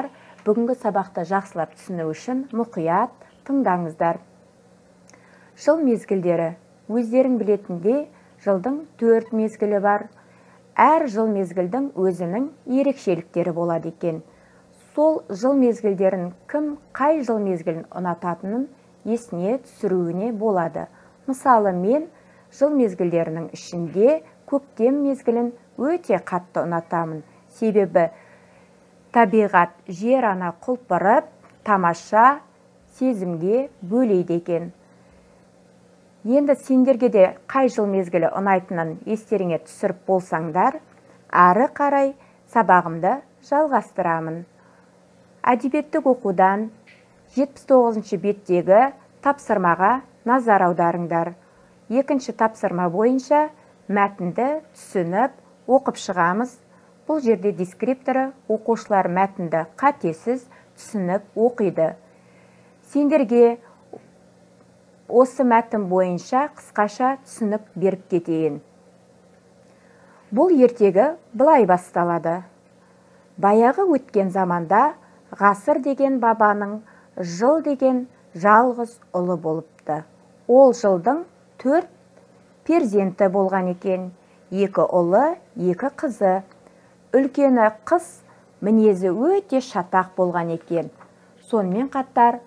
балалар, бүгінгі сабақты жақсылап түсіну үшін мұқият тыңдаңыздар. Жыл мезгілдері. Өздерің білетіндей, жылдың 4 мезгілі бар. Әр жыл мезгілдің өзінің ерекшеліктері болады екен. Сол жыл мезгілдерін кім қай жыл мезгілін ұнататынын есіне түсіруіне болады. Мысалы, мен жыл мезгілдерінің ішінде көктем мезгілін өте қатты ұнатамын. Себебі табиғат жер ана құлпырып, тамаша сезімге бөлейді екен. Енді сендерге де қай жыл мезгілі ұнайтынын естеріңе түсіріп болсаңдар, ары қарай сабағымды жалғастырамын. Әдебиеттік оқудан 79 беттегі тапсырмаға назар аударыңдар. Екінші тапсырма бойынша мәтінді түсініп оқып шығамыз. Бұл жерде дескрипторы оқушылар мәтінді қатесіз түсініп оқиды. Сендерге осы мәтін бойынша қысқаша түсініп беріп кетейін. Бұл ертегі былай басталады. Баяғы өткен заманда ғасыр деген бабаның жыл деген жалғыз ұлы болыпты. Ол жылдың 4 перзенті болған екен. 2 ұлы, 2 қызы. Үлкені қыз мінезі өте шатақ болған екен. Сонымен қатар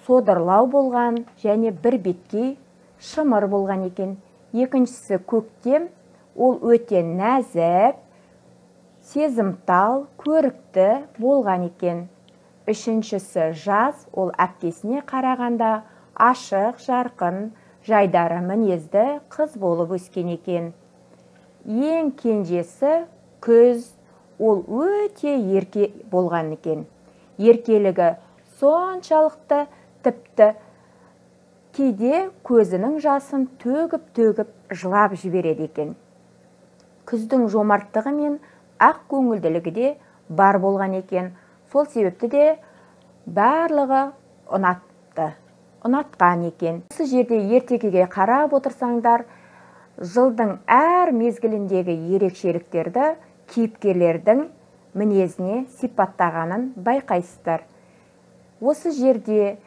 содырлау болған және бір беткей шымыр болған екен. Екіншісі көктем, ол өте нәзік, сезімтал, көрікті болған екен. Үшіншісі жаз, ол әпкесіне қарағанда ашық, жарқын, жайдары мінезді қыз болып өскен екен. Ең кенжесі күз, ол өте ерке болған екен. Еркелігі соншалықты тіпті кейде көзінің жасын төгіп жылап жібереді екен. Күздің жомарттығы мен ақ көңілділігі де бар болған екен. Сол себепті де барлығы ұнатқан екен. Осы жерде ертегіге қарап отырсаңдар, жылдың әр мезгіліндегі ерекшеліктерді кейіпкерлердің мінезіне сипаттағанын байқайсыздар. Осы жерде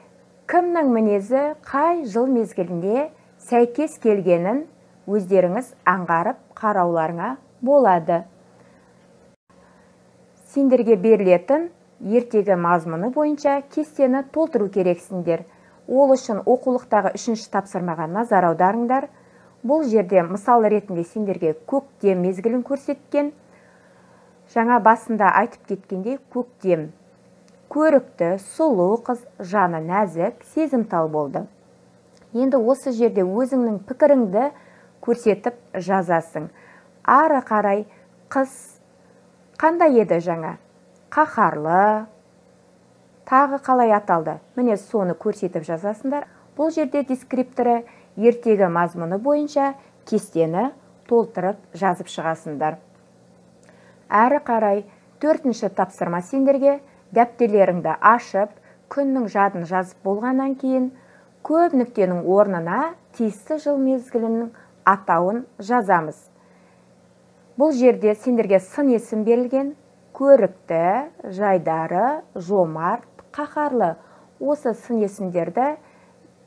кімнің мінезі қай жыл мезгілінде сәйкес келгенін өздеріңіз аңғарып қарауларыңа болады. Сендерге берілетін ертегі мазмұны бойынша кестені толтыру керексіңдер. Ол үшін оқулықтағы 3-ші тапсырмаға назар аударыңдар. Бұл жерде мысал ретінде сендерге көктем мезгілін көрсеткен. Жаңа басында айтып кеткендей, көктем көрікті, сұлу қыз, жаны нәзік, сезімтал болды. Енді осы жерде өзіңнің пікіріңді көрсетіп жазасың. Ары қарай қыз қандай еді жаңа? Қаһарлы, тағы қалай аталды? Міне соны көрсетіп жазасыңдар. Бұл жерде дескрипторы ертегі мазмұны бойынша кестені толтырып жазып шығасыңдар. Әрі қарай 4-ші тапсырма сендерге дәптерлеріңді ашып, күннің жадын жазып болғаннан кейін көп нүктенің орнына тиісті жыл мезгілінің атауын жазамыз. Бұл жерде сендерге сын есім берілген: көрікті, жайдары, жомарт, қаһарлы. Осы сын есімдерді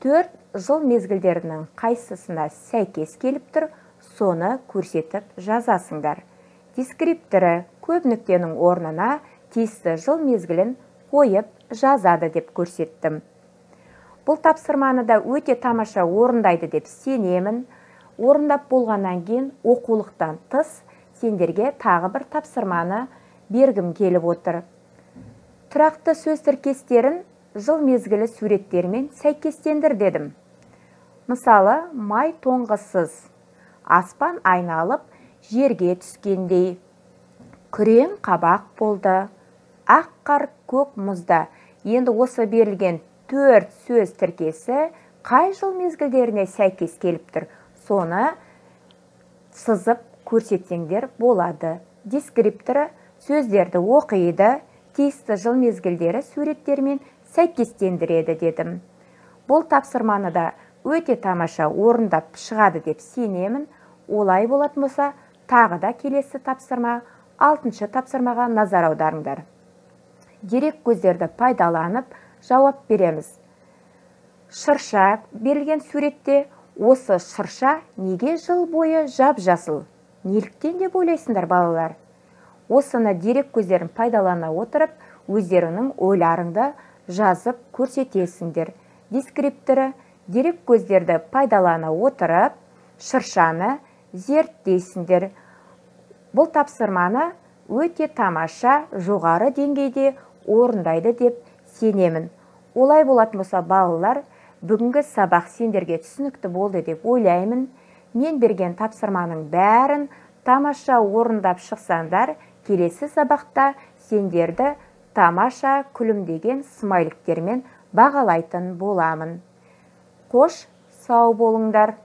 4 жыл мезгілдерінің қайсысына сәйкес келіп тұр, соны көрсетіп жазасыңдар. Дескрипторы көп нүктенің орнына тиісті жыл мезгілін қойып жазады деп көрсеттім. Бұл тапсырманы да өте тамаша орындайды деп сенемін. Орындап болғаннан кейін оқулықтан тыс сендерге тағы бір тапсырманы бергім келіп отыр. Тұрақты сөз тіркестерін жыл мезгілі суреттермен сәйкестендір дедім. Мысалы, май тоңғысыз, аспан айналып жерге түскендей, күрең қабақ болды, ақ қар көк мұзда. Енді осы берілген 4 сөз тіркесі қай жыл мезгілдеріне сәйкес келіп тұр, соны сызып көрсетсеңдер болады. Дескрипторы сөздерді оқиды, тиісті жыл мезгілдері суреттермен сәйкестендіреді дедім. Бұл тапсырманы да өте тамаша орындап шығады деп сенемін. Олай болатын болса, тағы да келесі тапсырма, 6-шы тапсырмаға назар аударыңдар. дерек көздерді пайдаланып жауап береміз. Шырша берілген суретте, осы шырша неге жыл бойы жап-жасыл? Неліктен деп ойлайсыңдар балалар? Осыны дерек көздерін пайдалана отырып, өздерінің ойларыңды жазып көрсетесіңдер. Дескрипторы: дерек көздерді пайдалана отырып, шыршаны зерттейсіңдер. Бұл тапсырманы өте тамаша, жоғары деңгейде орындайды деп сенемін. Олай болатын болса, балалар, бүгінгі сабақ сендерге түсінікті болды деп ойлаймын. Мен берген тапсырманың бәрін тамаша орындап шықсаңдар, келесі сабақта сендерді тамаша күлімдеген смайликтермен бағалайтын боламын. Қош, сау болыңдар.